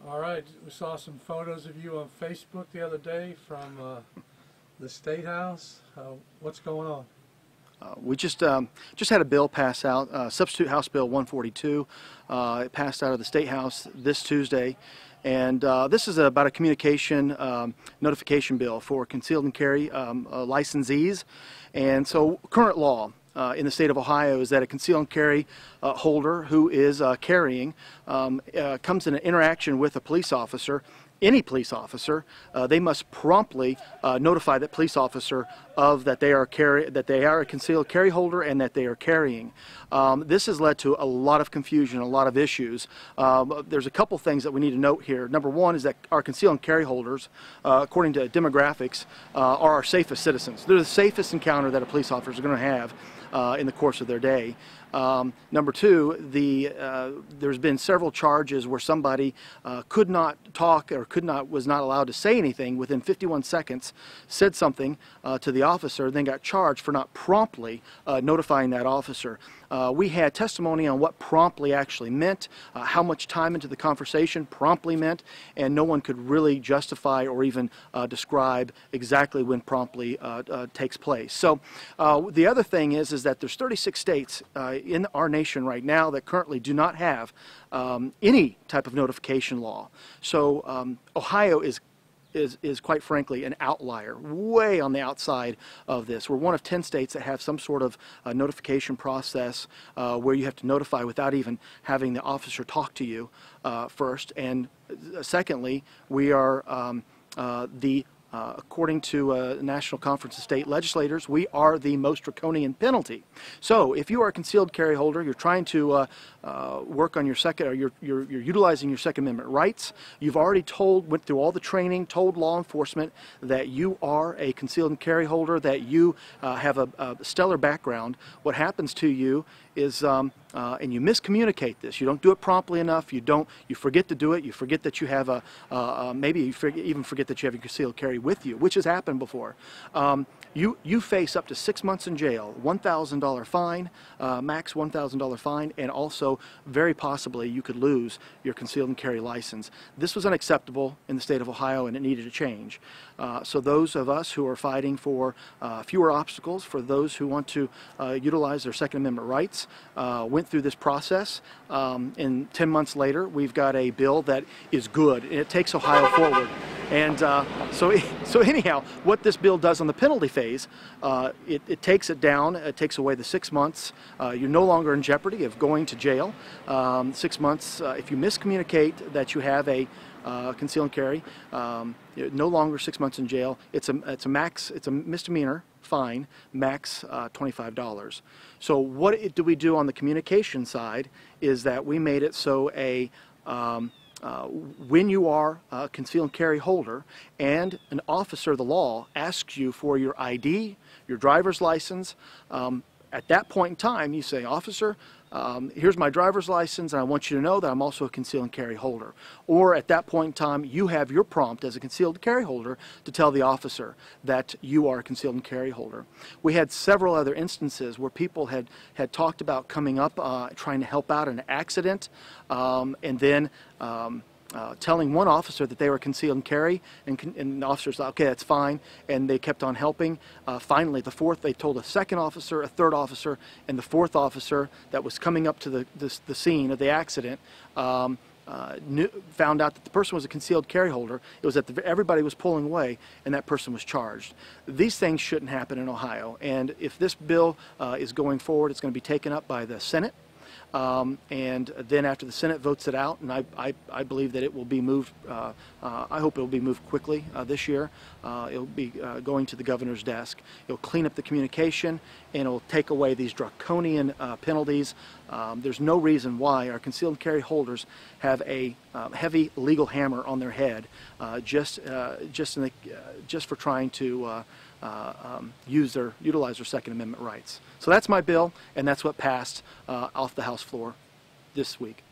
All right, we saw some photos of you on Facebook the other day from the State House. What's going on? We just had a bill pass out, Substitute House Bill 142. It passed out of the State House this Tuesday, and this is about a communication notification bill for concealed and carry licensees. And so, current law in the state of Ohio is that a concealed and carry holder who is carrying comes in an interaction with a police officer. Any police officer, they must promptly notify that police officer of that they are a concealed carry holder and that they are carrying. This has led to a lot of confusion, a lot of issues. There's a couple things that we need to note here. Number one is that our concealed and carry holders, according to demographics, are our safest citizens. They're the safest encounter that a police officer is going to have in the course of their day. Number two, there's been several charges where somebody could not talk or was not allowed to say anything within 51 seconds, said something to the officer, then got charged for not promptly notifying that officer. We had testimony on what promptly actually meant, how much time into the conversation promptly meant, and no one could really justify or even describe exactly when promptly takes place. So the other thing is that there's 36 states in our nation right now that currently do not have any type of notification law. So Ohio is quite frankly an outlier, way on the outside of this. We're one of 10 states that have some sort of notification process where you have to notify without even having the officer talk to you first. And secondly, we are according to a National Conference of State Legislators, we are the most draconian penalty. So if you are a concealed carry holder, you're trying to work on your second, or you're utilizing your Second Amendment rights, you've already went through all the training, told law enforcement that you are a concealed and carry holder, that you have a stellar background, what happens to you is, and you miscommunicate this, you don't do it promptly enough, you forget to do it, you forget that you have maybe you even forget that you have a concealed carry with you, which has happened before. You face up to 6 months in jail, $1,000 fine, max $1,000 fine, and also very possibly you could lose your concealed and carry license. This was unacceptable in the state of Ohio, and it needed to change. So those of us who are fighting for fewer obstacles, for those who want to utilize their Second Amendment rights, went through this process, and 10 months later we've got a bill that is good, and it takes Ohio forward. And so anyhow, what this bill does on the penalty phase, it takes it down, it takes away the 6 months. You're no longer in jeopardy of going to jail. 6 months, if you miscommunicate that you have a conceal and carry, no longer 6 months in jail. It's a misdemeanor fine, max $25. So what do we do on the communication side is that we made it so when you are a concealed and carry holder and an officer of the law asks you for your ID, your driver's license, at that point in time you say, officer, here's my driver's license, and I want you to know that I'm also a concealed and carry holder. Or at that point in time, you have your prompt as a concealed carry holder to tell the officer that you are a concealed and carry holder. We had several other instances where people had talked about coming up, trying to help out in an accident, and then telling one officer that they were concealed and carry, and the officer said, okay, that's fine, and they kept on helping. Finally, they told a second officer, a third officer, and the fourth officer that was coming up to the scene of the accident found out that the person was a concealed carry holder. It was that everybody was pulling away, and that person was charged. These things shouldn't happen in Ohio, and if this bill is going forward, it's going to be taken up by the Senate. And then after the Senate votes it out, and I believe that it will be moved, I hope it will be moved quickly this year. It will be going to the governor's desk. It will clean up the communication, and it will take away these draconian penalties. There's no reason why our concealed carry holders have a heavy legal hammer on their head just for trying to utilize their Second Amendment rights. So that's my bill, and that's what passed off the House floor this week.